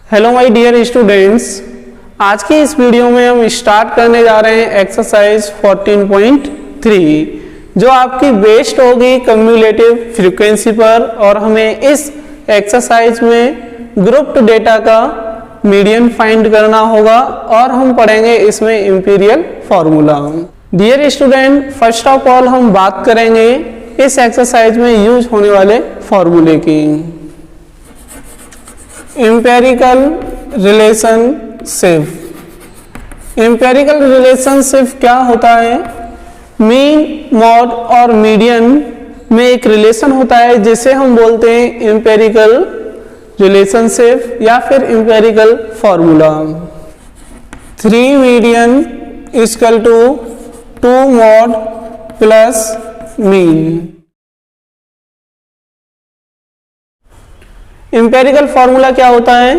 Hello my dear students, आज की इस वीडियो में हम स्टार्ट करने जा रहे हैं एक्सरसाइज 14.3 जो आपकी बेस्ड होगी कम्युलेटिव फ्रीक्वेंसी पर। और हमें इस एक्सरसाइज में ग्रुप्ड डेटा का मीडियन फाइंड करना होगा और हम पढ़ेंगे इसमें empirical formula. Dear student, first of all हम बात करेंगे इस एक्सरसाइज में यूज होने वाले फॉर्मूले की। Empirical relationship. एम्पेरिकल रिलेशनशिप क्या होता है? मीन, मॉड और मीडियन में एक रिलेशन होता है जिसे हम बोलते हैं एम्पेरिकल रिलेशनशिप या फिर empirical formula. 3 median equal to 2 mode plus mean. Empirical formula क्या होता है?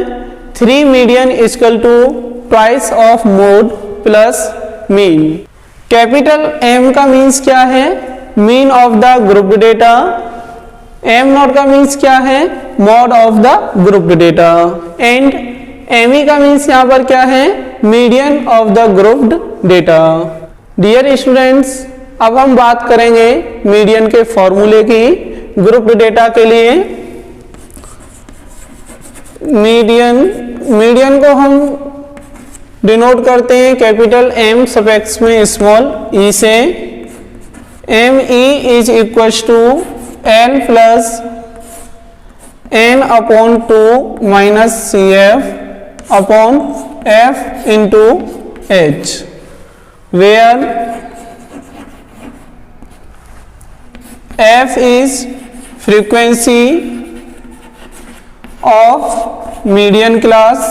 3 median equal to twice of mode plus mean. Capital M का मीन्स क्या है? Mean of the group data. M nought का मीन्स क्या है? Mode of the group data. And M E का मीन्स यहाँ पर क्या है? Median of the grouped data. Dear students, अब हम बात करेंगे मीडियन के फॉर्मूले की ग्रुप्ड डेटा के लिए। मीडियन को हम डिनोट करते हैं कैपिटल एम सफिक्स में स्मॉल ई से। M E is equal to N plus N upon 2 minus C F upon F into H, where F is frequency of median class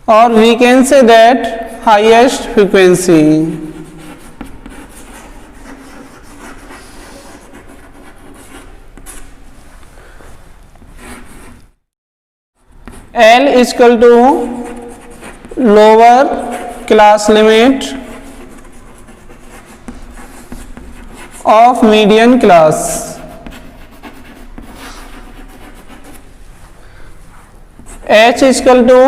or we can say that highest frequency. L is equal to lower class limit of median class. H is equal to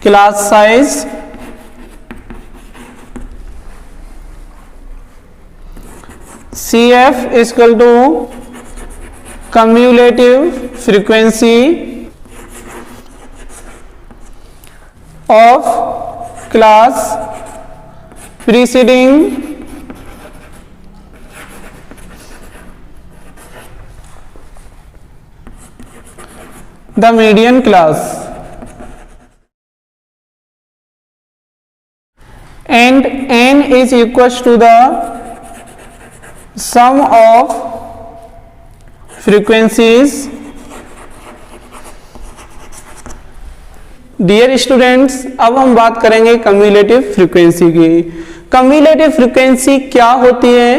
class size. CF is equal to cumulative frequency of class preceding the median class, and n is equals to the sum of frequencies. Dear students, अब हम बात करेंगे cumulative frequency की। Cumulative frequency क्या होती है,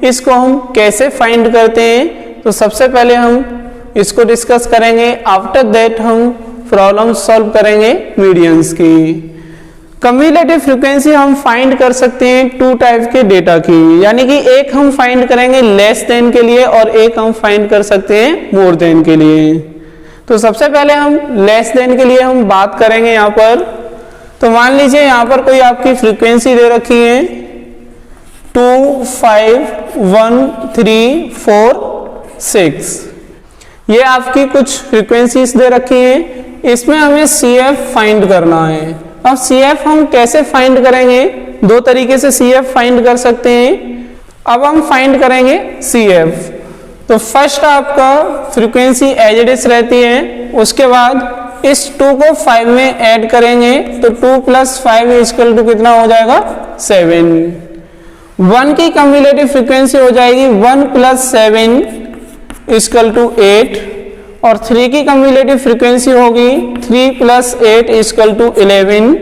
इसको हम कैसे फाइंड करते हैं, तो सबसे पहले हम इसको डिस्कस करेंगे। आफ्टर दैट हम प्रॉब्लम सॉल्व करेंगे मीडियंस की। कम्युलेटिव फ्रीक्वेंसी हम फाइंड कर सकते हैं 2 टाइप के डेटा की, यानी कि एक हम फाइंड करेंगे लेस देन के लिए और एक हम फाइंड कर सकते हैं मोर देन के लिए। तो सबसे पहले हम लेस देन के लिए हम बात करेंगे यहाँ पर। तो मान लीजिए यहाँ पर कोई आपकी फ्रीक्वेंसी दे रखी है 2, 5, 1, 3, 4, 6। ये आपकी कुछ फ्रीक्वेंसीज दे रखी हैं, इसमें हमें CF फाइंड करना है। अब CF हम कैसे फाइंड करेंगे? 2 तरीके से CF फाइंड कर सकते हैं। अब हम फाइंड करेंगे CF। तो फर्स्ट आपका फ्रीक्वेंसी एज इट इज रहती है, उसके बाद इस 2 को 5 में ऐड करेंगे तो 2 + 5 इक्वल टू कितना हो जाएगा? 7। 1 की कम्युलेटिव फ्रीक्वेंसी हो जाएगी 1 + 7 इक्वल टू 8 और 3 की कम्युलेटिव फ्रीक्वेंसी होगी 3 + 8 इक्वल टू 11।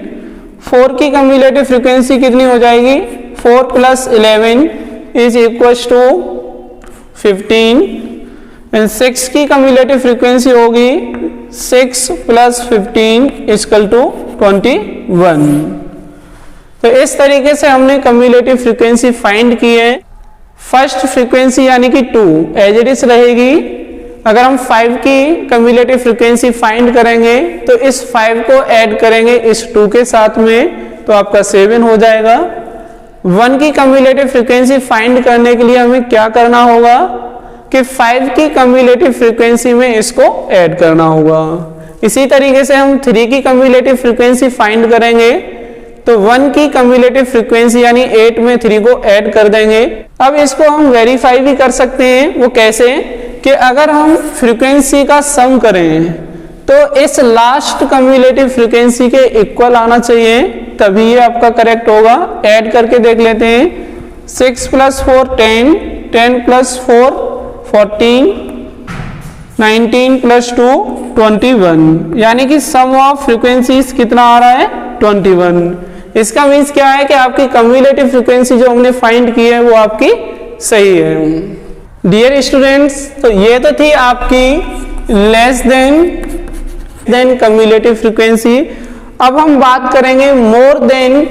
4 की कम्युलेटिव फ्रीक्वेंसी कितनी हो जाएगी? 4 + 11 इज इक्वल टू 15 एंड 6 की कम्युलेटिव फ्रीक्वेंसी होगी 6 + 15 इक्वल टू 21। तो इस तरीके से हमने कम्युलेटिव फ्रीक्वेंसी फाइंड की है। फर्स्ट फ्रीक्वेंसी यानी कि 2 एज इट इज रहेगी। अगर हम 5 की कम्युलेटिव फ्रीक्वेंसी फाइंड करेंगे तो इस 5 को ऐड करेंगे इस 2 के साथ में तो आपका 7 हो जाएगा। 1 की कम्युलेटिव फ्रीक्वेंसी फाइंड करने के लिए हमें क्या करना होगा कि 5 की कम्युलेटिव फ्रीक्वेंसी में इसको ऐड करना होगा। इसी तरीके से हम 3 की कम्युलेटिव फ्रीक्वेंसी फाइंड करेंगे तो 1 की कम्युलेटिव फ्रीक्वेंसी यानी 8 में 3 को ऐड कर देंगे। अब इसको हम वेरीफाई भी कर सकते हैं। वो कैसे कि अगर हम फ्रीक्वेंसी का सम करें तो इस लास्ट कम्युलेटिव फ्रीक्वेंसी के इक्वल आना चाहिए, तभी ये आपका करेक्ट होगा। ऐड करके देख लेते हैं। 6 + 4 10, 10 + 4 14, 19 + 2 21, यानी कि सम ऑफ फ्रीक्वेंसीज कितना आ रहा है 21। इसका मीन्स क्या है कि आपकी कम्युलेटिव फ्रीक्वेंसी जो हमने फाइंड की है वो आपकी सही है। डियर स्टूडेंट्स, तो ये तो थी आपकी लेस देन कम्युलेटिव फ्रीक्वेंसी। अब हम बात करेंगे मोर देन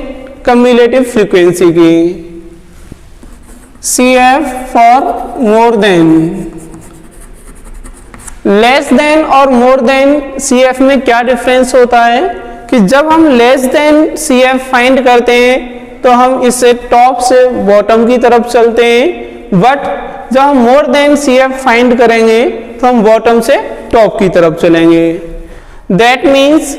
कम्युलेटिव फ्रीक्वेंसी की। CF for more than. Less than और मोर देन CF में क्या डिफरेंस होता है कि जब हम लेस देन CF फाइंड करते हैं तो हम इससे टॉप से बॉटम की तरफ चलते हैं, बट जब हम मोर देन CF फाइंड करेंगे तो हम बॉटम से टॉप की तरफ चलेंगे। दैट मीन्स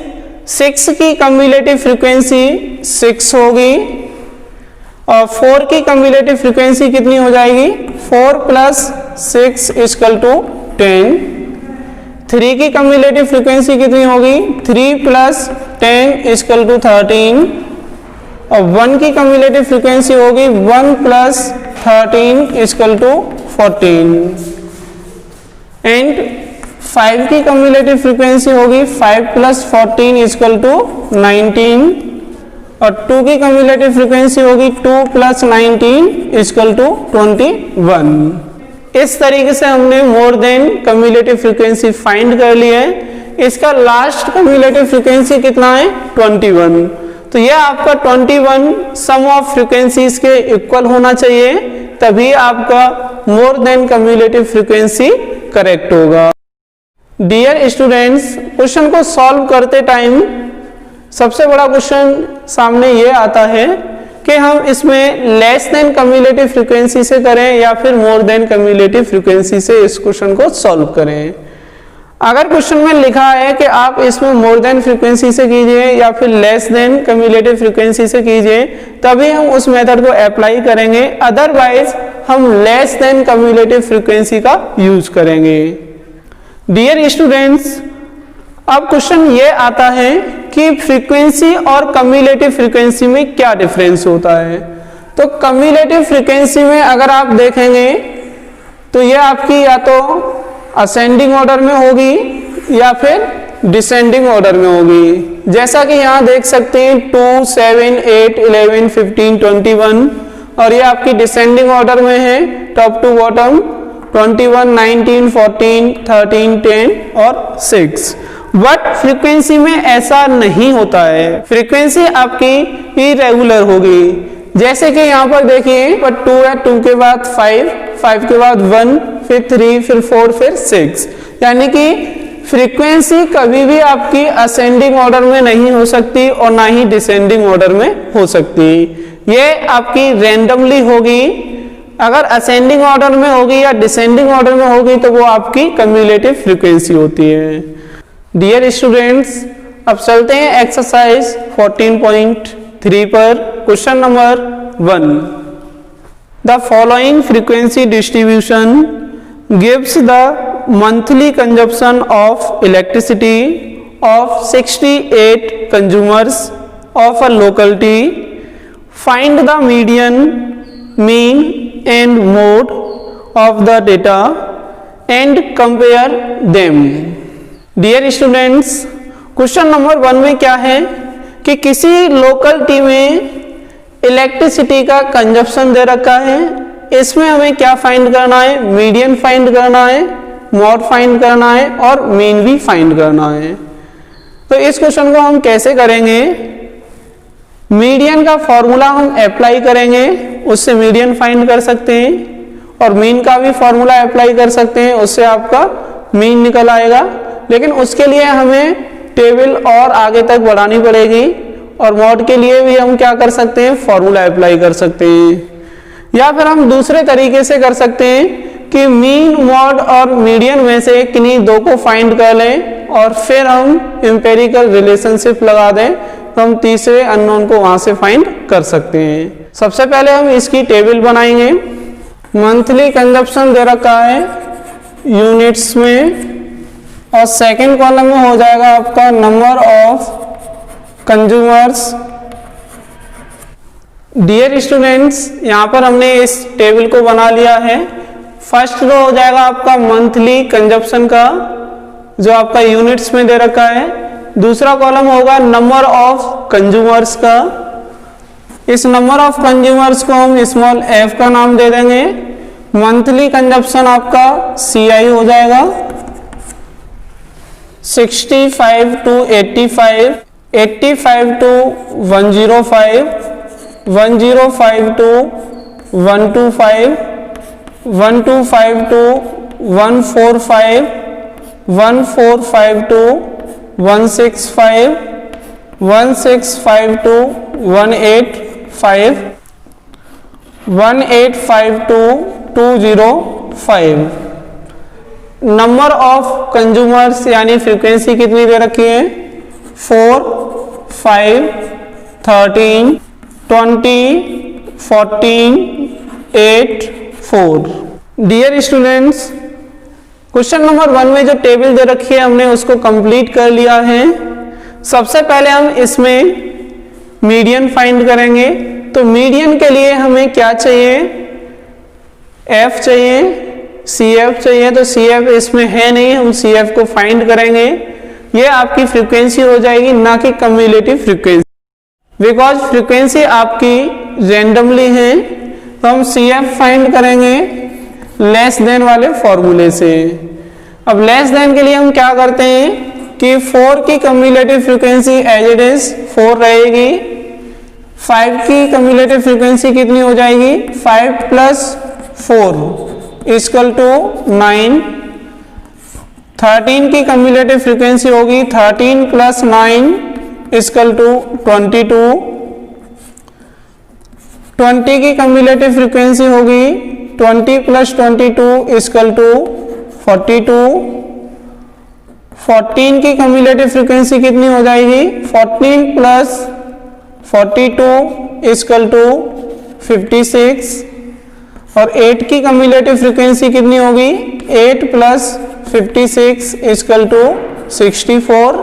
6 की कम्युलेटिव फ्रीक्वेंसी 6 होगी और 4 की कम्युलेटिव फ्रीक्वेंसी कितनी हो जाएगी 4 + 6 = 10। 3 की कम्युलेटिव फ्रीक्वेंसी कितनी होगी 3 + 10 = 13 और 1 की कम्युलेटिव फ्रीक्वेंसी होगी 1 + 13 = 14 एंड 5 की कम्युलेटिव फ्रीक्वेंसी होगी 5 + 14 = 19 और 2 की कम्युलेटिव फ्रीक्वेंसी होगी 2 + 19 = 21। इस तरीके से हमने more than cumulative frequency find कर ली है। इसका लास्ट कम्युलेटिव फ्रीक्वेंसी कितना है 21। तो यह आपका 21 सम ऑफ फ्रीक्वेंसीज के इक्वल होना चाहिए, तभी आपका more than cumulative frequency correct होगा। डियर स्टूडेंट्स, क्वेश्चन को सॉल्व करते टाइम सबसे बड़ा क्वेश्चन सामने ये आता है कि हम इसमें लेस देन कम्युलेटिव फ्रीक्वेंसी से करें या फिर मोर देन कम्युलेटिव फ्रीक्वेंसी से इस क्वेश्चन को सॉल्व करें। अगर क्वेश्चन में लिखा है कि आप इसमें मोर देन फ्रीक्वेंसी से कीजिए या फिर लेस देन कम्युलेटिव फ्रीक्वेंसी से कीजिए, तभी हम उस मेथड को अप्लाई करेंगे, अदरवाइज हम लेस देन कम्युलेटिव फ्रीक्वेंसी का यूज करेंगे। डियर स्टूडेंट्स, अब क्वेश्चन ये आता है कि फ्रीक्वेंसी और कम्युलेटिव फ्रीक्वेंसी में क्या डिफरेंस होता है। तो कम्युलेटिव फ्रीक्वेंसी में अगर आप देखेंगे तो ये आपकी या तो असेंडिंग ऑर्डर में होगी या फिर डिसेंडिंग ऑर्डर में होगी। जैसा कि यहाँ देख सकते हैं 2, 7, 8, 11, 15, 21 और ये आपकी डिसेंडिंग ऑर्डर में है टॉप टू बॉटम 21, 19, 14, 13, 10 और 6। बट फ्रीक्वेंसी में ऐसा नहीं होता है, फ्रीक्वेंसी आपकी इरेगुलर होगी। जैसे कि यहाँ पर देखिए पर 2 है, 2 के बाद 5, 5 के बाद 1, फिर 3, फिर 4, फिर 6, यानी कि फ्रीक्वेंसी कभी भी आपकी असेंडिंग ऑर्डर में नहीं हो सकती और ना ही डिसेंडिंग ऑर्डर में हो सकती। ये आपकी रैंडमली होगी। अगर असेंडिंग ऑर्डर में होगी या डिसेंडिंग ऑर्डर में होगी तो वो आपकी कम्युलेटिव फ्रीक्वेंसी होती है। डियर स्टूडेंट्स, अब चलते हैं एक्सरसाइज 14.3 पर। Question number 1, the following frequency distribution gives the monthly consumption of electricity of 68 consumers of a locality. Find the median, mean and mode of the data and compare them. Dear students, question number 1 में क्या है कि किसी locality में electricity का consumption दे रखा है। इसमें हमें क्या फाइंड करना है, मीडियन फाइंड करना है, मोड फाइंड करना है और मीन भी फाइंड करना है। तो इस क्वेश्चन को हम कैसे करेंगे, मीडियन का फॉर्मूला हम अप्लाई करेंगे, उससे मीडियन फाइंड कर सकते हैं। और मीन का भी फॉर्मूला अप्लाई कर सकते हैं, उससे आपका मीन निकल आएगा। लेकिन उसके लिए हमें टेबल और आगे तक बढ़ानी पड़ेगी, और मॉड के लिए भी हम क्या कर सकते हैं, फॉर्मूला अप्लाई कर सकते हैं। या फिर हम दूसरे तरीके से कर सकते हैं कि मीन, मॉड और मीडियन में से किन्हीं दो को फाइंड कर लें और फिर हम एम्पिरिकल रिलेशनशिप लगा दें, तो हम तीसरे अननोन को वहां से फाइंड कर सकते हैं। सबसे पहले हम इसकी टेबल बनाएंगे। मंथली कंजप्शन दे रखा है यूनिट्स में, और सेकंड कॉलम में हो जाएगा आपका number of consumers. Dear students, यहाँ पर हमने इस टेबल को बना लिया है। फर्स्ट रो हो जाएगा आपका मंथली कंजप्शन का, जो आपका यूनिट्स में दे रखा है। दूसरा कॉलम होगा नंबर ऑफ कंज्यूमर्स का। इस नंबर ऑफ कंज्यूमर्स को हम स्मॉल f का नाम दे देंगे। मंथली कंजप्शन आपका CI हो जाएगा 65 to 85, 85 to 105, 105 to 125, 125 to 145, 145 to 165, 165 to 185, 185 to 205। Number of consumers यानी फ्रीक्वेंसी कितनी दे रखी है, 4, 5, 13, 20, 14, 8, 4। डियर स्टूडेंट्स, क्वेश्चन नंबर 1 में जो टेबल दे रखी है हमने उसको कंप्लीट कर लिया है। सबसे पहले हम इसमें मीडियन फाइंड करेंगे। तो मीडियन के लिए हमें क्या चाहिए, f चाहिए, CF चाहिए। तो CF इसमें है नहीं, हम CF को फाइंड करेंगे। ये आपकी फ्रीक्वेंसी हो जाएगी, ना कि कम्युलेटिव फ्रीक्वेंसी, बिकॉज फ्रीक्वेंसी आपकी रैंडमली है। तो हम CF फाइंड करेंगे लेस देन वाले फॉर्मूले से। अब लेस देन के लिए हम क्या करते हैं कि 4 की cumulative frequency as it is 4 रहेगी। 5 की कम्युलेटिव फ्रीक्वेंसी कितनी हो जाएगी, 5 + 4 इक्वल टू 9। 13 की कम्युलेटिव फ्रीक्वेंसी होगी 13 + 9 इक्वल टू 22। 20 की कम्युलेटिव फ्रीक्वेंसी होगी 20 + 22 इक्वल टू 42। 14 की कम्युलेटिव फ्रीक्वेंसी कितनी हो जाएगी, 14 + 42 इक्वल टू 56। और 8 की कम्युलेटिव फ्रीक्वेंसी कितनी होगी, 8 + 56 इक्वल टू 64।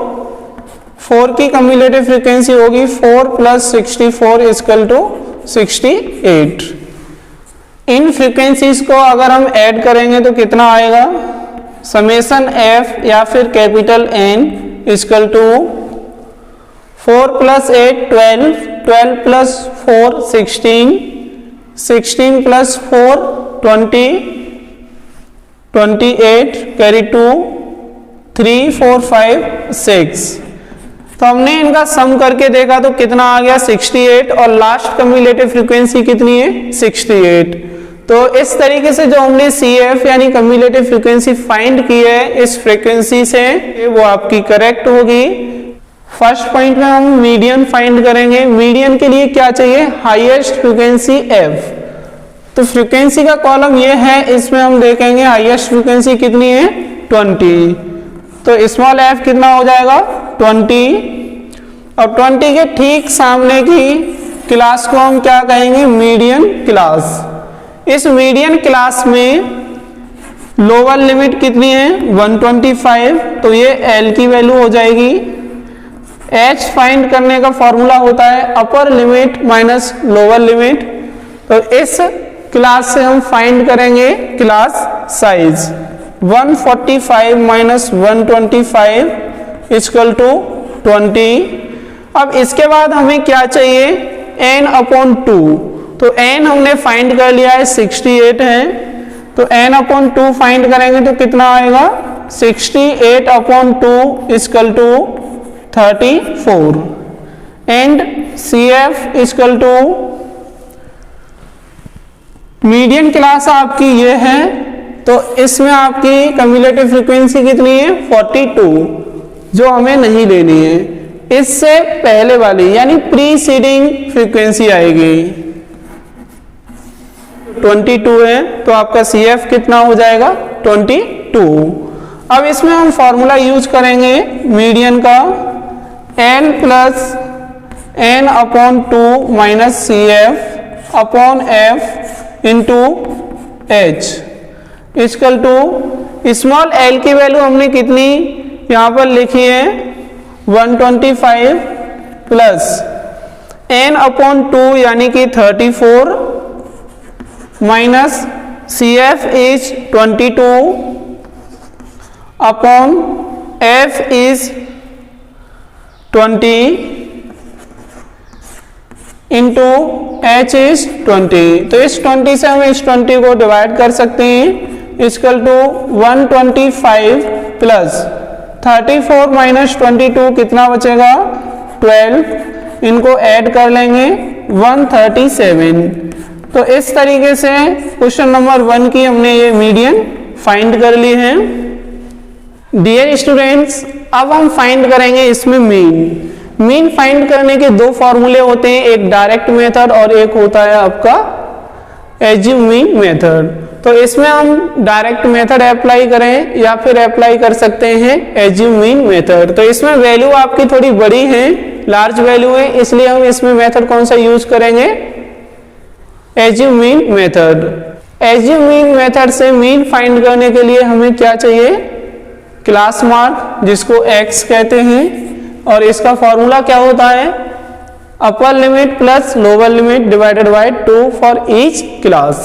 4 की कम्युलेटिव फ्रीक्वेंसी होगी 4 + 64 इक्वल टू 68। इन फ्रीक्वेंसीज को अगर हम ऐड करेंगे तो कितना आएगा, समेशन f या फिर capital N equal to 4 + 8 12, 12 + 4 16, 16 + 4 20, 28 carry 2 3 4 5 6। तो हमने इनका सम करके देखा तो कितना आ गया 68, और लास्ट कम्युलेटिव फ्रीक्वेंसी कितनी है 68। तो इस तरीके से जो हमने CF यानी कम्युलेटिव फ्रीक्वेंसी फाइंड की है इस फ्रीक्वेंसी से, वो आपकी करेक्ट होगी। फर्स्ट पॉइंट में हम मीडियन फाइंड करेंगे। मीडियन के लिए क्या चाहिए, हाईएस्ट फ्रीक्वेंसी f। तो फ्रीक्वेंसी का कॉलम ये है, इसमें हम देखेंगे हाईएस्ट फ्रीक्वेंसी कितनी है 20। तो स्मॉल f कितना हो जाएगा 20, और 20 के ठीक सामने की क्लास को हम क्या कहेंगे, मीडियन क्लास। इस मीडियन क्लास में लोअर लिमिट कितनी है 125, तो ये L की वैल्यू हो जाएगी। H फाइंड करने का फॉर्मूला होता है upper limit minus lower limit. तो इस क्लास से हम फाइंड करेंगे class size 145 minus 125 equal to 20। अब इसके बाद हमें क्या चाहिए, n/2। तो n हमने फाइंड कर लिया है 68 है, तो n/2 फाइंड करेंगे तो कितना आएगा 68/2 equal to 34 and CF equal to median class आपकी ये है, तो इसमें आपकी कम्युलेटिव फ्रीक्वेंसी कितनी है 42, जो हमें नहीं लेनी है। इससे पहले वाली यानी प्रीसीडिंग फ्रीक्वेंसी आएगी 22 है, तो आपका CF कितना हो जाएगा 22। अब इसमें हम फॉर्मूला यूज करेंगे मीडियन का, n plus n upon 2 minus CF upon f into h equal to small l की वैल्यू हमने कितनी यहाँ पर लिखी है 125 प्लस n अपॉन 2 यानी कि 34 minus CF is 22 upon f is 20 into h is 20। तो इस 20 से हम इस 20 को डिवाइड कर सकते हैं, इक्वल टू 125 प्लस 34 माइनस 22 कितना बचेगा 12, इनको ऐड कर लेंगे 137। तो इस तरीके से क्वेश्चन नंबर 1 की हमने ये मीडियन फाइंड कर ली है। डियर स्टूडेंट्स, अब हम फाइंड करेंगे इसमें मीन। मीन फाइंड करने के दो फॉर्मूले होते हैं, एक डायरेक्ट मेथड और एक होता है आपका एज्यूम मीन मेथड। तो इसमें हम डायरेक्ट मेथड अप्लाई करें या फिर अप्लाई कर सकते हैं एज्यूम मीन मेथड। तो इसमें वैल्यू आपकी थोड़ी बड़ी है, लार्ज वैल्यू है, इसलिए हम इसमें मेथड कौन सा यूज करेंगे assume mean method. Assume mean method से मीन फाइंड करने के लिए हमें क्या चाहिए क्लास मार्क, जिसको x कहते हैं, और इसका फॉर्मूला क्या होता है upper limit plus lower limit divided by 2 for each class.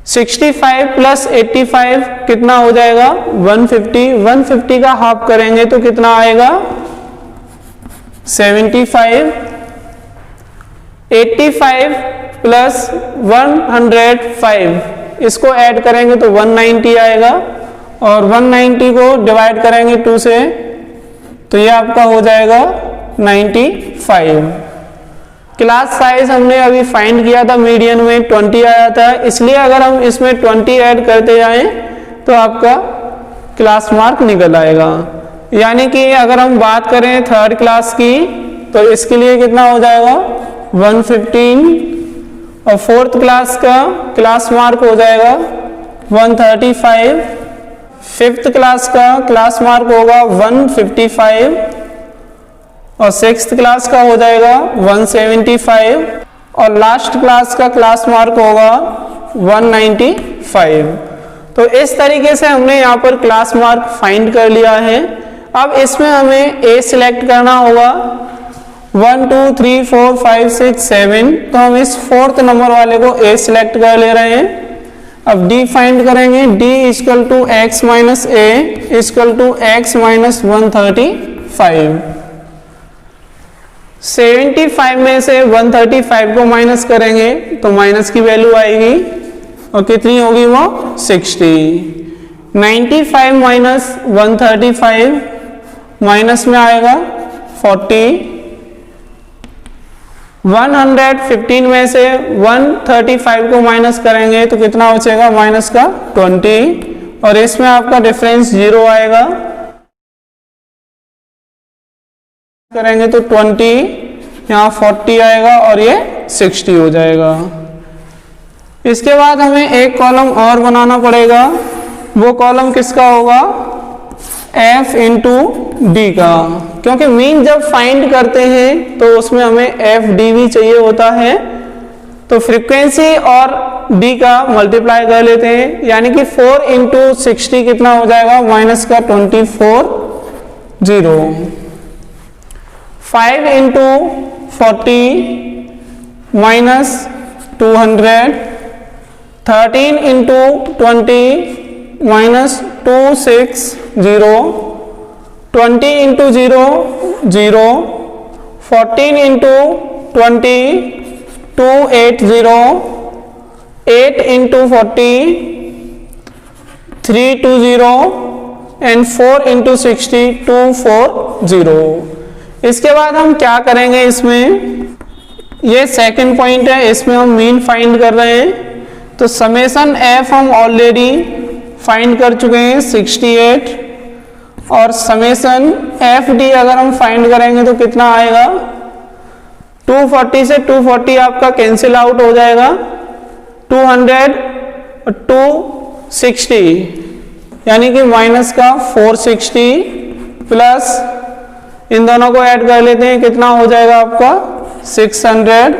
65 plus 85 कितना हो जाएगा 150, 150 का हाफ करेंगे तो कितना आएगा 75, 85 प्लस 105 इसको ऐड करेंगे तो 190 आएगा, और 190 को डिवाइड करेंगे 2 से तो ये आपका हो जाएगा 95। क्लास साइज हमने अभी फाइंड किया था मीडियन में 20 आया था, इसलिए अगर हम इसमें 20 ऐड करते जाएं तो आपका क्लास मार्क निकल आएगा। यानी कि अगर हम बात करें थर्ड क्लास की तो इसके लिए कितना हो जाएगा 115, और फोर्थ क्लास का क्लास मार्क हो जाएगा 135, फिफ्थ क्लास का क्लास मार्क होगा 155, और सिक्स्थ क्लास का हो जाएगा 175, और लास्ट क्लास का क्लास मार्क होगा 195। तो इस तरीके से हमने यहाँ पर क्लास मार्क फाइंड कर लिया है। अब इसमें हमें A सिलेक्ट करना होगा 1 2 3 4 5 6 7, तो हम इस फोर्थ नंबर वाले को A सिलेक्ट कर ले रहे हैं। अब D फाइंड करेंगे, D equal to x minus A equal to x minus 135। 75 में से 135 को माइनस करेंगे तो माइनस की वैल्यू आएगी, और कितनी होगी वो 60। 95 माइनस 135 माइनस में आएगा 40। 115 में से 135 को माइनस करेंगे तो कितना बचेगा माइनस का 20, और इसमें आपका डिफरेंस 0 आएगा। करेंगे तो 20, यहाँ 40 आएगा और ये 60 हो जाएगा। इसके बाद हमें एक कॉलम और बनाना पड़ेगा, वो कॉलम किसका होगा f इंटू डी का, क्योंकि मीन जब फाइंड करते हैं तो उसमें हमें एफ डी भी चाहिए होता है। तो फ्रीक्वेंसी और डी का मल्टीप्लाई कर लेते हैं, यानी कि 4 इंटू 60 कितना हो जाएगा माइनस का 24 0। 5 into 40 minus 200। 13 into 20 minus 260। 20 into 0 0। 14 into 20 280। 8 into 40 320 and 4 into 60 240। इसके बाद हम क्या करेंगे, इसमें ये सेकंड पॉइंट है, इसमें हम मीन फाइंड कर रहे हैं। तो समेशन एफ हम ऑलरेडी फाइंड कर चुके हैं 68, और समेशन एफ डी अगर हम फाइंड करेंगे तो कितना आएगा, 240 से 240 आपका कैंसिल आउट हो जाएगा, 200 और 260 यानी कि माइनस का 460 प्लस इन दोनों को ऐड कर लेते हैं, कितना हो जाएगा आपका 600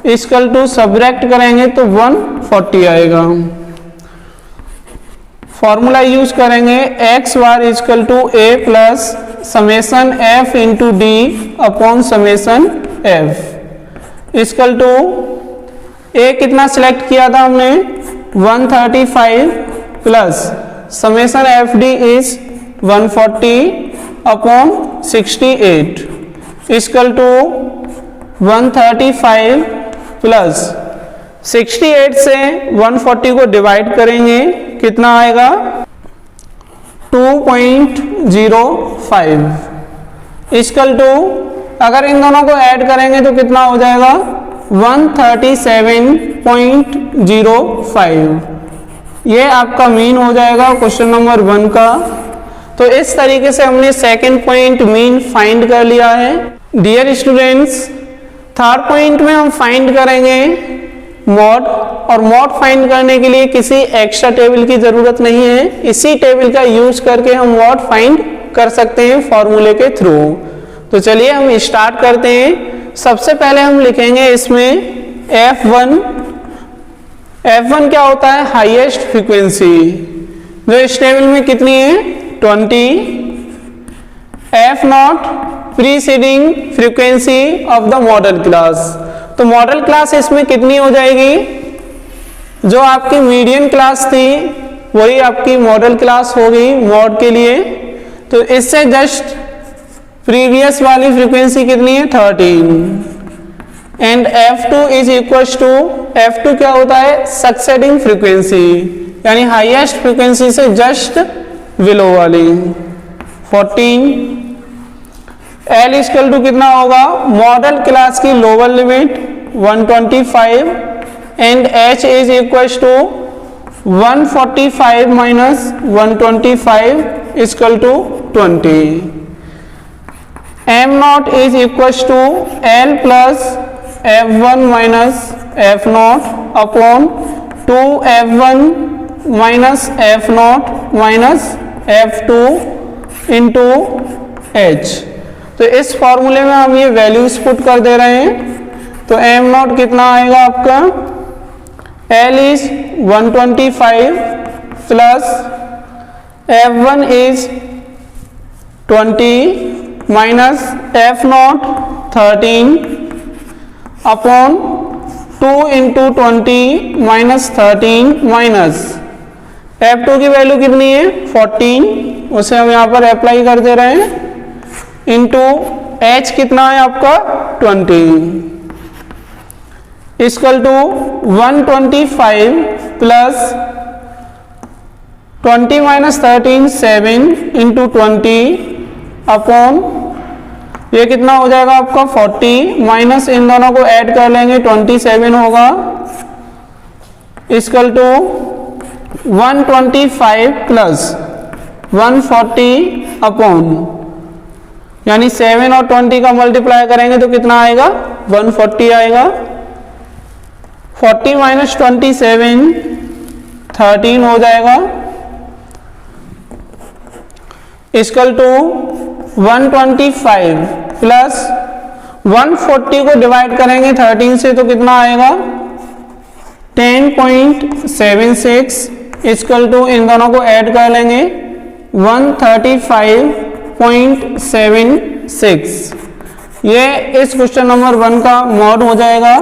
इक्वल टू सब्ट्रैक्ट करेंगे तो 140 आएगा। फॉर्मूला यूज करेंगे x bar equal to a plus summation f into d upon summation f equal to a कितना सिलेक्ट किया था हमने 135 plus summation f d is 140 upon 68 equal to 135 plus 68 से 140 को डिवाइड करेंगे, कितना आएगा 2.05 इक्वल टू, अगर इन दोनों को ऐड करेंगे तो कितना हो जाएगा 137.05। ये आपका मीन हो जाएगा क्वेश्चन नंबर 1 का। तो इस तरीके से हमने सेकंड पॉइंट मीन फाइंड कर लिया है। डियर स्टूडेंट्स, थर्ड पॉइंट में हम फाइंड करेंगे मॉड, और मॉड फाइंड करने के लिए किसी एक्स्ट्रा टेबल की जरूरत नहीं है, इसी टेबल का यूज करके हम मॉड फाइंड कर सकते हैं फॉर्मूले के थ्रू। तो चलिए हम स्टार्ट करते हैं। सबसे पहले हम लिखेंगे इसमें F1। F1 क्या होता है, हाईएस्ट फ्रीक्वेंसी, जो इस टेबल में कितनी है 20। F0 preceding frequency of the model class, तो मॉडल क्लास इसमें कितनी हो जाएगी, जो आपकी मीडियन क्लास थी वही आपकी मॉडल क्लास होगी मॉड के लिए। तो इससे जस्ट प्रीवियस वाली फ्रीक्वेंसी कितनी है 13। And F2 is equal to, F2 क्या होता है सक्सेडिंग फ्रीक्वेंसी, यानी हाईएस्ट फ्रीक्वेंसी से जस्ट बिलो वाली 14। L इक्वल टू कितना होगा, मॉडल क्लास की lower limit 125 and H is equal to 145 minus 125 equal to 20। M0 is equal to L plus F1 minus F0 upon 2F1 minus F0 minus F2 into H। तो इस फॉर्मूले में हम ये values put कर दे रहे हैं। तो M0 कितना आएगा आपका, L is 125 plus F1 is 20 minus F0 13 upon 2 into 20 minus 13 minus F2 की वैल्यू कितनी है 14, उसे हम यहाँ पर अप्लाई कर दे रहे हैं, इंटू H कितना है आपका 20 equal to 125 plus 20 minus 13 7 into 20 upon ये कितना हो जाएगा आपका 40 माइनस इन दोनों को ऐड कर लेंगे 27 होगा इक्वल टू 125 प्लस 140 अपॉन, यानी 7 और 20 का मल्टीप्लाई करेंगे तो कितना आएगा 140 आएगा। 40 माइनस 27 13 हो जाएगा इक्वल टू 125 प्लस 140 को डिवाइड करेंगे 13 से तो कितना आएगा 10.76 इक्वल टू इन दोनों को ऐड कर लेंगे 135.76। ये इस क्वेश्चन नंबर 1 का मॉड हो जाएगा।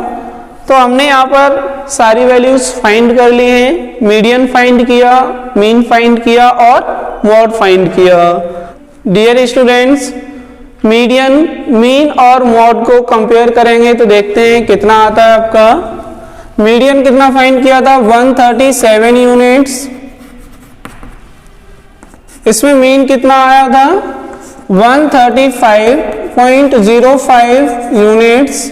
तो हमने यहाँ पर सारी वैल्यूज फाइंड कर ली हैं, मीडियन फाइंड किया, मीन फाइंड किया और मॉड फाइंड किया। डियर स्टूडेंट्स, मीडियन, मीन और मॉड को कंपेयर करेंगे तो देखते हैं कितना आता है आपका। मीडियन कितना फाइंड किया था 137 यूनिट्स, इसमें मीन कितना आया था 135.05 यूनिट्स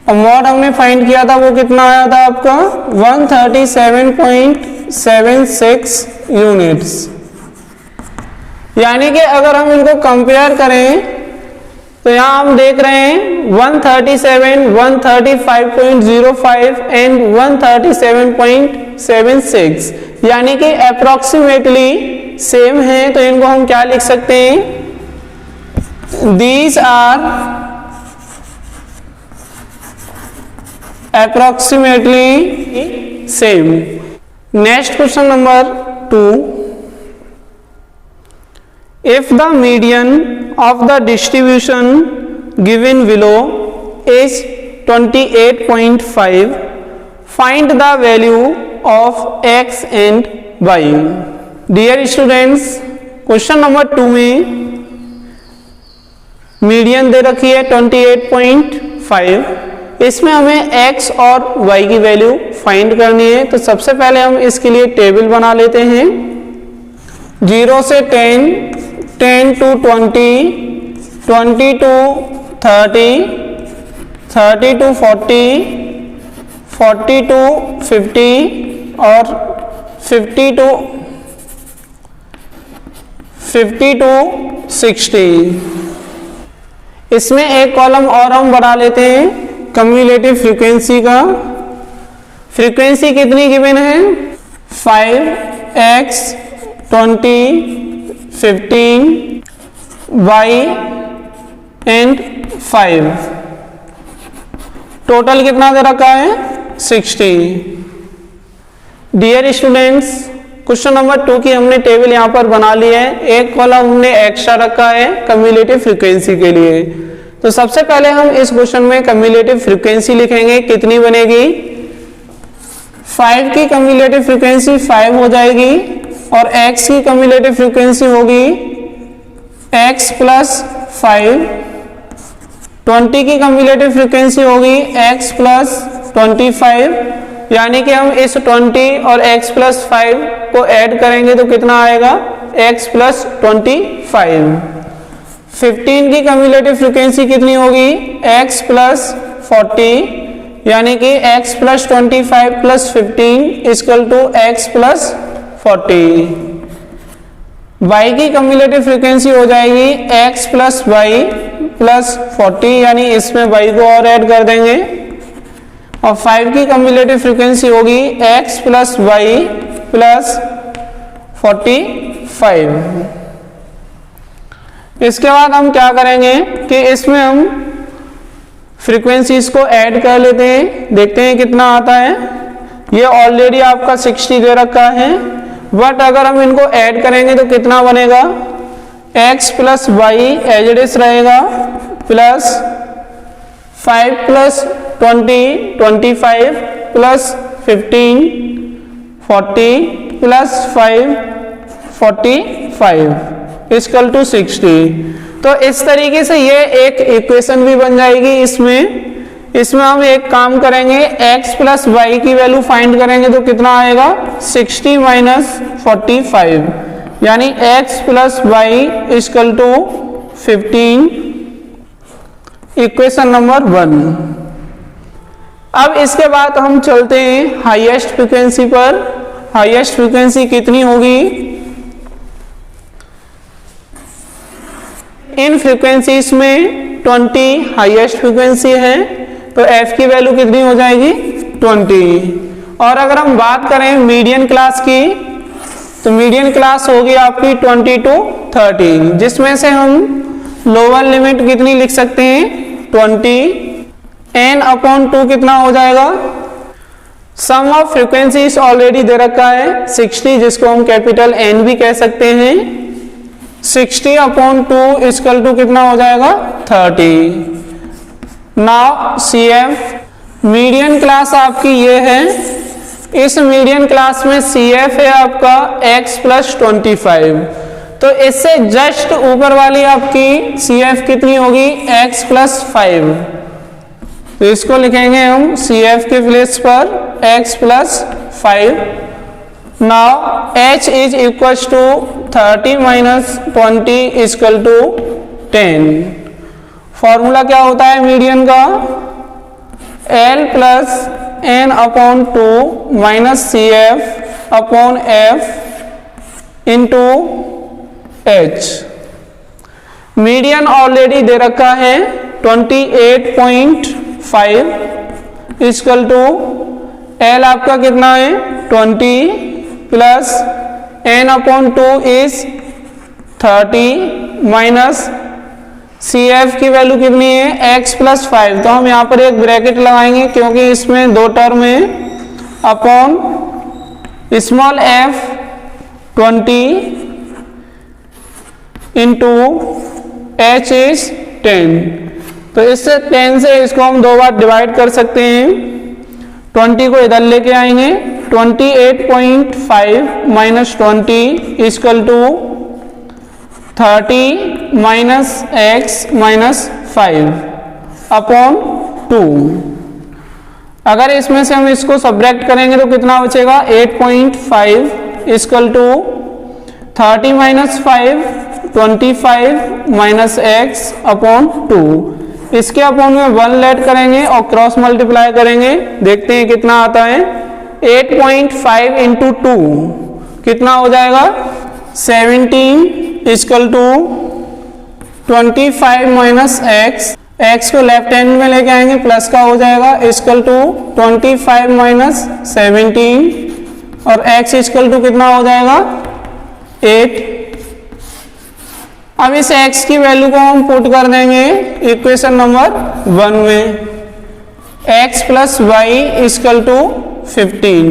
और मॉड हमने फाइंड किया था वो कितना आया था आपका 137.76 यूनिट्स। यानी कि अगर हम इनको कंपेयर करें तो यहां हम देख रहे हैं 137, 135.05 एंड 137.76 यानी कि अप्रोक्सीमेटली सेम है। तो इनको हम क्या लिख सकते हैं, these are approximately same। Next question number 2, if the median of the distribution given below is 28.5, find the value of x and y। Dear students, question number 2 में मीडियन दे रखी है 28.5, इसमें हमें x और y की वैल्यू फाइंड करनी है। तो सबसे पहले हम इसके लिए टेबल बना लेते हैं। 0 से 10, 10 to 20, 20 to 30, 30 to 40, 40 to 50 और 50 to 60। इसमें एक कॉलम और हम बना लेते हैं कम्युलेटिव फ्रीक्वेंसी का। फ्रीक्वेंसी कितनी गिवन है, 5x, 20, 15, y एंड 5। टोटल कितना दे रखा है, 60। डियर स्टूडेंट्स, क्वेश्चन नंबर 2 की हमने टेबल यहां पर बना ली है। एक कॉलम हमने एक्स्ट्रा रखा है कम्युलेटिव फ्रीक्वेंसी के लिए। तो सबसे पहले हम इस क्वेश्चन में कम्युलेटिव फ्रीक्वेंसी लिखेंगे, कितनी बनेगी, 5 की कम्युलेटिव फ्रीक्वेंसी 5 हो जाएगी और x की कम्युलेटिव फ्रीक्वेंसी होगी x प्लस 5, 20 की कम्युलेटिव फ्रीक्वेंसी होगी x प्लस 25, यानी कि हम इस 20 और x प्लस 5 को ऐड करेंगे तो कितना आएगा, x प्लस 25। 15 की कम्युलेटिव फ्रीक्वेंसी कितनी होगी, x प्लस 40, यानी कि x plus 25 plus 15 equal to x plus 40। y की कम्युलेटिव फ्रीक्वेंसी हो जाएगी x प्लस y प्लस 40, यानी इसमें y को और ऐड कर देंगे और 5 की कम्युलेटिव फ्रीक्वेंसी होगी x प्लस y प्लस 45। इसके बाद हम क्या करेंगे कि इसमें हम फ्रीक्वेंसीज को ऐड कर लेते हैं, देखते हैं कितना आता है। ये ऑलरेडी आपका 60 दे रखा है, बट अगर हम इनको ऐड करेंगे तो कितना बनेगा, x plus y as it is रहेगा plus 5 plus 20 25 plus 15 40 plus 5 45 equal to 60। तो इस तरीके से ये एक इक्वेशन भी बन जाएगी। इसमें हम एक काम करेंगे, x प्लस वाई की वैल्यू फाइंड करेंगे तो कितना आएगा, 60 माइनस 45, यानी x plus Y equal to 15, equation number 1। अब इसके बाद हम चलते हैं हाईएस्ट फ्रीक्वेंसी पर। हाईएस्ट फ्रीक्वेंसी कितनी होगी, इन फ्रीक्वेंसीज में 20 हाईएस्ट फ्रीक्वेंसी है, तो f की वैल्यू कितनी हो जाएगी, 20। और अगर हम बात करें मीडियन क्लास की, तो मीडियन क्लास होगी आपकी 20 to 30, जिसमें से हम लोअर लिमिट कितनी लिख सकते हैं, 20, n/2 कितना हो जाएगा, सम ऑफ फ्रीक्वेंसीज ऑलरेडी दे रखा है 60, जिसको हम कैपिटल N भी कह सकते हैं। 60/2 इक्वल टू कितना हो जाएगा, 30। नाउ CF मीडियन क्लास आपकी ये है, इस मीडियन क्लास में CF है आपका x प्लस 25, तो इससे जस्ट ऊपर वाली आपकी CF कितनी होगी, x प्लस 5, तो इसको लिखेंगे हम CF के प्लेस पर x plus 5। Now h is equal to 30 minus 20 equal to 10। Formula क्या होता है मीडियन का, L plus N upon 2 minus C F upon F into h. Median already दे रखा है 28.5 इक्वल टू एल आपका कितना है 20 plus N upon 2 is 30 minus C F की वैल्यू कितनी है x प्लस 5। तो हम यहाँ पर एक ब्रैकेट लगाएंगे क्योंकि इसमें दो टर्म है upon small f 20 into h is 10। तो इससे 10 से इसको हम दो बार डिवाइड कर सकते हैं। 20 को इधर लेके आएंगे 28.5 minus 20 equal to 30 minus X minus 5 upon 2। अगर इसमें से हम इसको सब्ट्रैक्ट करेंगे तो कितना बचेगा 8.5 equal to 30 minus 5 25 minus X upon 2। इसके अपॉन में 1 लेट करेंगे और क्रॉस मल्टीप्लाई करेंगे, देखते हैं कितना आता है। 8.5 इंटू 2 कितना हो जाएगा 17 equal to 25 minus X, X को लेफ्ट हैंड में लेके आएंगे प्लस का हो जाएगा इक्वल टू 25 माइनस 17 और एक्स इक्वल टू कितना हो जाएगा 8। अब इस x की वैल्यू को हम पुट कर देंगे इक्वेशन नंबर 1 में। x plus Y equal to 15,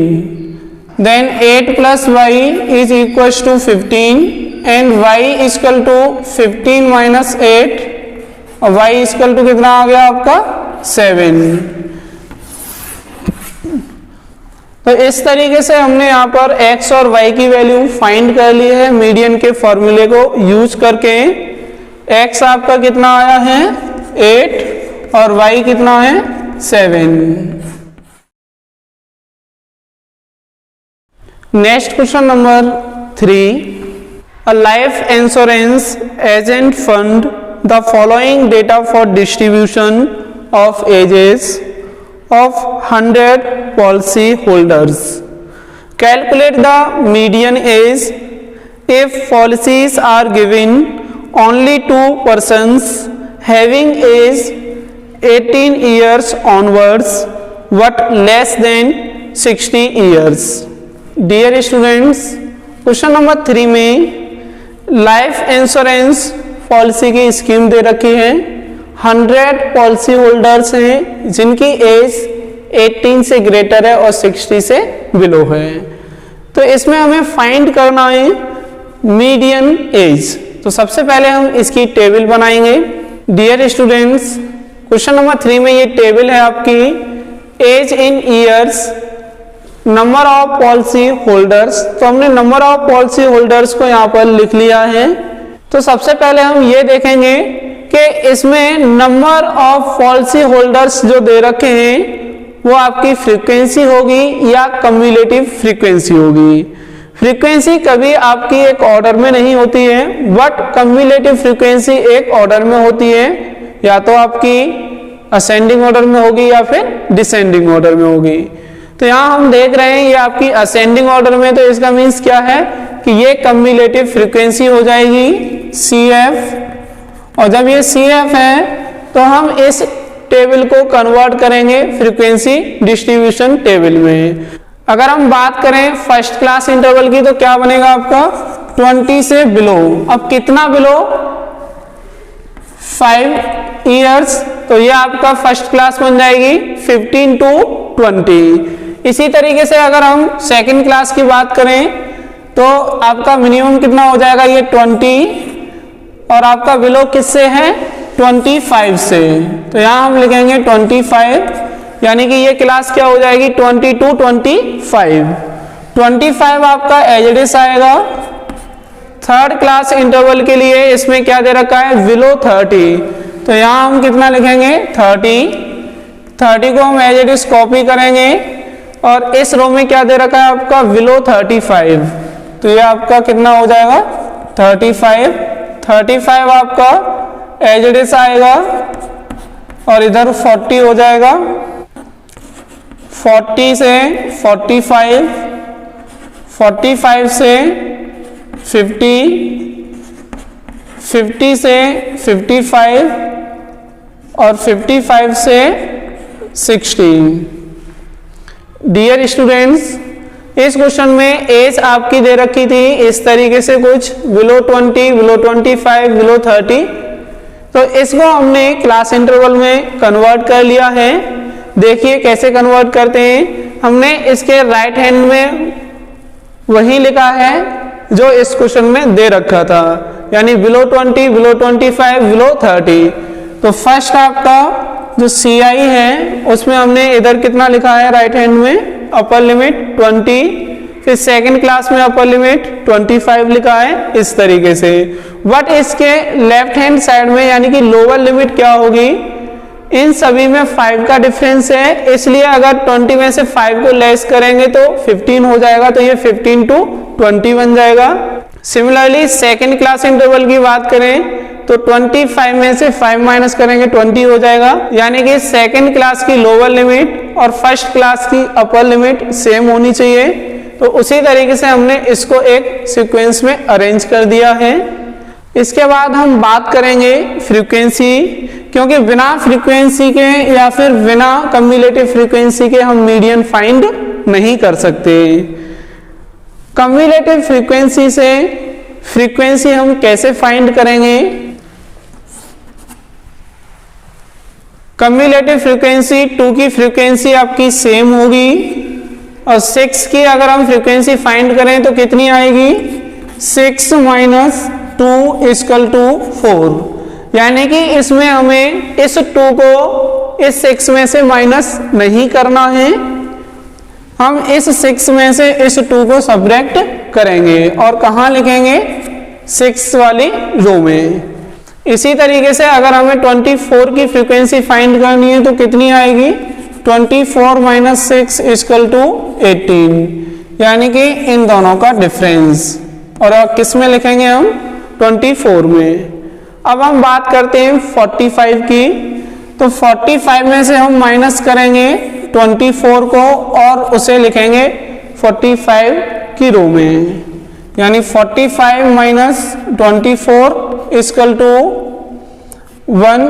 then 8 plus Y is equal to 15 and y equal to 15 minus 8 और y इक्वल टू कितना आ गया आपका 7। तो इस तरीके से हमने यहाँ पर x और y की वैल्यू फाइंड कर ली है मीडियन के फॉर्मूले को यूज करके। x आपका कितना आया है 8 और y कितना है 7। Next question number 3, a life insurance agent found the following data for distribution of ages of 100 policy holders. Calculate the median age if policies are given only to persons having age 18 years onwards but less than 60 years. Dear students, question number 3 में life insurance policy की scheme दे रखी है। 100 policy holders हैं जिनकी as 18 से greater है और 60 से बिलो है। तो इसमें हमें फाइंड करना है मीडियन एज। तो सबसे पहले हम इसकी टेबल बनाएंगे। डियर स्टूडेंट्स, क्वेश्चन नंबर 3 में ये टेबल है आपकी age in years, number of policy holders. तो हमने नंबर ऑफ पॉलिसी होल्डर्स को यहाँ पर लिख लिया है। तो सबसे पहले हम ये देखेंगे कि इसमें नंबर ऑफ पॉलिसी होल्डर्स जो दे रखे हैं वो आपकी फ्रीक्वेंसी होगी या कम्युलेटिव फ्रीक्वेंसी होगी। फ्रीक्वेंसी कभी आपकी एक ऑर्डर में नहीं होती है बट कम्युलेटिव फ्रीक्वेंसी एक ऑर्डर में होती है, या तो आपकी असेंडिंग ऑर्डर में होगी या फिर डिसेंडिंग ऑर्डर में होगी। तो यहाँ हम देख रहे हैं ये आपकी असेंडिंग ऑर्डर में, तो इसका मीन्स क्या है कि ये कम्युलेटिव फ्रीक्वेंसी हो जाएगी CF। और जब ये CF है तो हम इस टेबल को कन्वर्ट करेंगे फ्रीक्वेंसी डिस्ट्रीब्यूशन टेबल में। अगर हम बात करें फर्स्ट क्लास इंटरवल की तो क्या बनेगा आपका 20 से बिलो। अब कितना बिलो 5 इयर्स, तो ये आपका फर्स्ट क्लास बन जाएगी 15 to 20। इसी तरीके से अगर हम सेकंड क्लास की बात करें तो आपका मिनिमम कितना हो जाएगा ये 20 और आपका बिलो किससे है 25 से। तो यहाँ हम लिखेंगे 25, यानी कि ये क्लास क्या हो जाएगी 20 to 25। 25 आपका एज इट इज आएगा। थर्ड क्लास इंटरवल के लिए इसमें क्या दे रखा है बिलो 30, तो यहाँ हम कितना लिखेंगे 30 को हम एज इट इज कॉपी करेंगे और इस रो में क्या दे रखा है आपका बिलो 35, तो ये आपका कितना हो जाएगा 35 आपका एज इट इज आएगा और इधर 40 हो जाएगा। 40 से 45, 45 से 50, 50 से 55 और 55 से 16। डियर स्टूडेंट्स, इस क्वेश्चन में एज आपकी दे रखी थी इस तरीके से, कुछ बिलो 20, बिलो 25, बिलो 30। तो इसको हमने क्लास इंटरवल में कन्वर्ट कर लिया है। देखिए कैसे कन्वर्ट करते हैं। हमने इसके राइट हैंड में वही लिखा है जो इस क्वेश्चन में दे रखा था, यानी बिलो 20, बिलो 25, बिलो 30। तो फर्स्ट आपका जो CI है उसमें हमने इधर कितना लिखा है राइट हैंड में, अपर लिमिट 20, फिर सेकंड क्लास में अपर लिमिट 25 लिखा है इस तरीके से। बट इसके लेफ्ट हैंड साइड में यानी कि लोअर लिमिट क्या होगी, इन सभी में 5 का डिफरेंस है, इसलिए अगर 20 में से 5 को लेस करेंगे तो 15 हो जाएगा, तो ये 15 to 20 बन जाएगा। सिमिलरली सेकंड क्लास इंटरवल की बात करें तो 25 में से 5 माइनस करेंगे 20 हो जाएगा, यानी कि सेकंड क्लास की लोअर लिमिट और फर्स्ट क्लास की अपर लिमिट सेम होनी चाहिए। तो उसी तरीके से हमने इसको एक सीक्वेंस में अरेंज कर दिया है। इसके बाद हम बात करेंगे फ्रीक्वेंसी, क्योंकि बिना फ्रीक्वेंसी के या फिर बिना कम्युलेटिव फ्रीक्वेंसी के हम मीडियन फाइंड नहीं कर सकते। कम्युलेटिव फ्रीक्वेंसी से फ्रीक्वेंसी हम कैसे फाइंड करेंगे। कम्युलेटिव फ्रीक्वेंसी 2 की फ्रीक्वेंसी आपकी सेम होगी और 6 की अगर हम फ्रीक्वेंसी फाइंड करें तो कितनी आएगी, 6 माइनस 2 इक्वल टू 4, यानी कि इसमें हमें इस 2 को इस 6 में से माइनस नहीं करना है, हम इस 6 में से इस 2 को सब्ट्रैक्ट करेंगे और कहाँ लिखेंगे, 6 वाली रो में। इसी तरीके से अगर हमें 24 की फ्रीक्वेंसी फाइंड करनी है तो कितनी आएगी, 24 माइनस 6 इक्वल टू 18, यानी कि इन दोनों का डिफरेंस। और किस में लिखेंगे हम, 24 में। अब हम बात करते हैं 45 की, तो 45 में से हम माइनस करेंगे 24 को और उसे लिखेंगे 45 की रो में, यानी 45 माइनस 24 इक्वल टू 1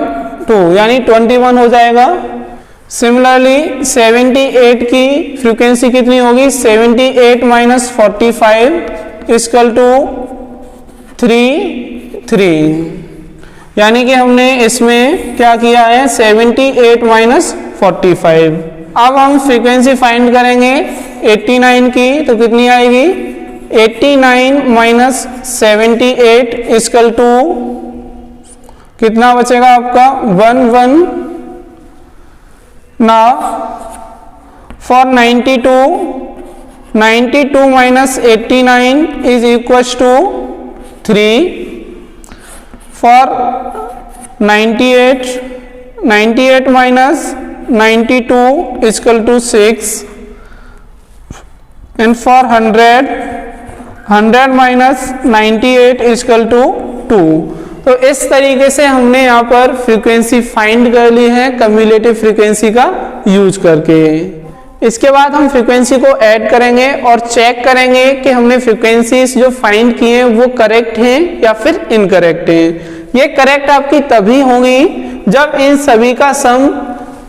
2, यानी 21 हो जाएगा। सिमिलरली 78 की फ्रीक्वेंसी कितनी होगी, 78 माइनस 45 इक्वल टू 3, यानी कि हमने इसमें क्या किया है, 78 माइनस 45। अब हम फ्रीक्वेंसी फाइंड करेंगे 89 की, तो कितनी आएगी, 89 माइनस 78 इक्वल टू कितना बचेगा आपका, 1 ना। For 92 minus 89 is equal to 3। For 98 minus 92 equal to 6। And for 100 minus 98 equal to 2। तो इस तरीके से हमने यहाँ पर फ्रीक्वेंसी फाइंड कर ली है कम्युलेटिव फ्रीक्वेंसी का यूज करके। इसके बाद हम फ्रीक्वेंसी को ऐड करेंगे और चेक करेंगे कि हमने फ्रीक्वेंसीज जो फाइंड किए हैं वो करेक्ट हैं या फिर इनकरेक्ट हैं। ये करेक्ट आपकी तभी होंगी जब इन सभी का सम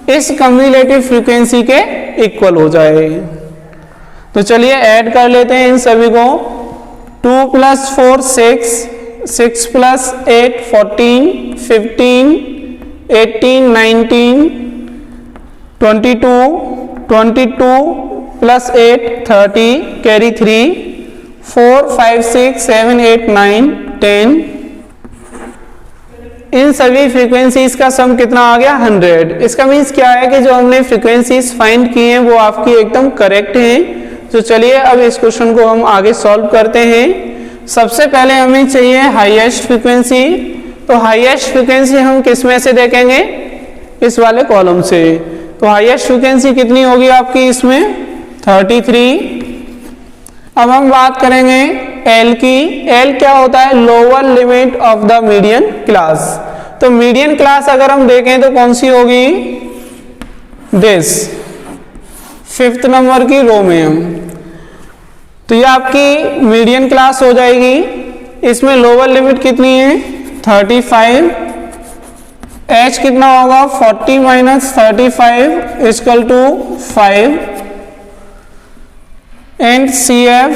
इस कम्युलेटिव फ्रीक्वेंसी के इक्वल हो जाए। तो चलिए ऐड कर लेते हैं इन सभी को। 2 + 4 6, 6 + 8 14, 15, 18 19, 22, 22 + 8 30, कैरी 3, 4 5 6 7 8 9 10। इन सभी फ्रीक्वेंसीज का सम कितना आ गया, 100। इसका मीन्स क्या है कि जो हमने फ्रीक्वेंसीज फाइंड की हैं वो आपकी एकदम करेक्ट हैं। तो चलिए अब इस क्वेश्चन को हम आगे सॉल्व करते हैं। सबसे पहले हमें चाहिए हाईएस्ट फ्रीक्वेंसी। तो हाईएस्ट फ्रीक्वेंसी हम किस में से देखेंगे, इस वाले कॉलम से। तो हाईएस्ट फ्रीक्वेंसी कितनी होगी आपकी इसमें, 33। अब हम बात करेंगे एल की। एल क्या होता है, lower limit of the median class. तो मीडियन क्लास अगर हम देखें तो कौन सी होगी, दिस। 5th नंबर की रो में हम, तो ये आपकी मीडियन क्लास हो जाएगी। इसमें लोअर लिमिट कितनी है 35, h कितना होगा 40 minus 35 equal to 5 and CF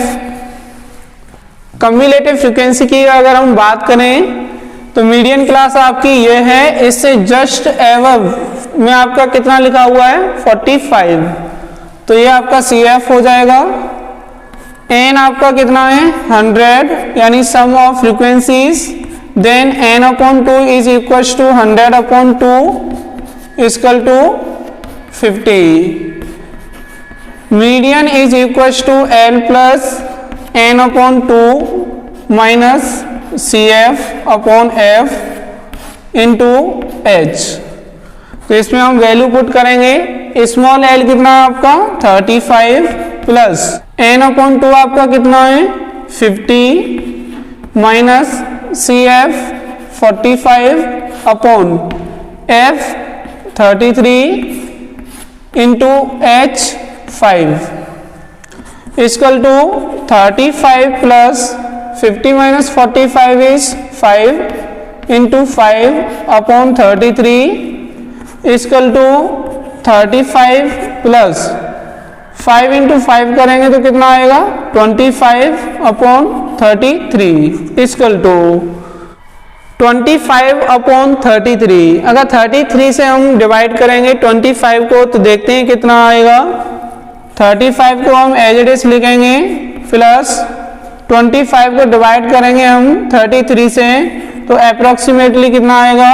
cumulative frequency की अगर हम बात करें तो मीडियन क्लास आपकी ये है, इससे जस्ट एवव में आपका कितना लिखा हुआ है 45, तो ये आपका CF हो जाएगा। n आपका कितना है 100 यानी sum of frequencies, then n upon 2 is equal to 100 upon 2 equal to 50। Median is equal to L plus n upon 2 minus CF upon F into H। तो इसमें हम वैल्यू पुट करेंगे, स्मॉल l कितना है आपका 35 प्लस n अपॉन 2 आपका कितना है 50 minus CF 45 upon F 33 into H 5 equal to 35 plus 50 minus 45 is 5 into 5 upon 33 equal to 35 plus 5 into 5 करेंगे तो कितना आएगा 25 अपॉन 33 इक्वल टू 25 अपॉन 33। अगर 33 से हम डिवाइड करेंगे 25 को तो देखते हैं कितना आएगा। 35 को हम एज इट इज लिखेंगे प्लस 25 को डिवाइड करेंगे हम 33 से तो अप्रोक्सीमेटली कितना आएगा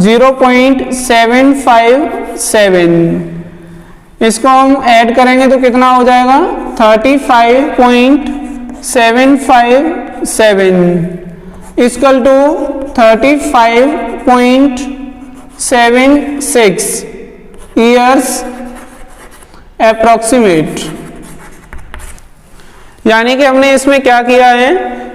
0.757। इसको हम ऐड करेंगे तो कितना हो जाएगा 35.757 इक्वल टू 35.76 ईयर्स अप्रोक्सीमेट। यानी कि हमने इसमें क्या किया है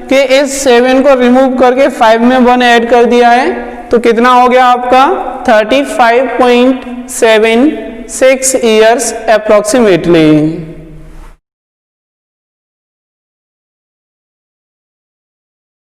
कि इस 7 को रिमूव करके 5 में 1 ऐड कर दिया है, तो कितना हो गया आपका 35.76 ईयर्स अप्रोक्सीमेटली।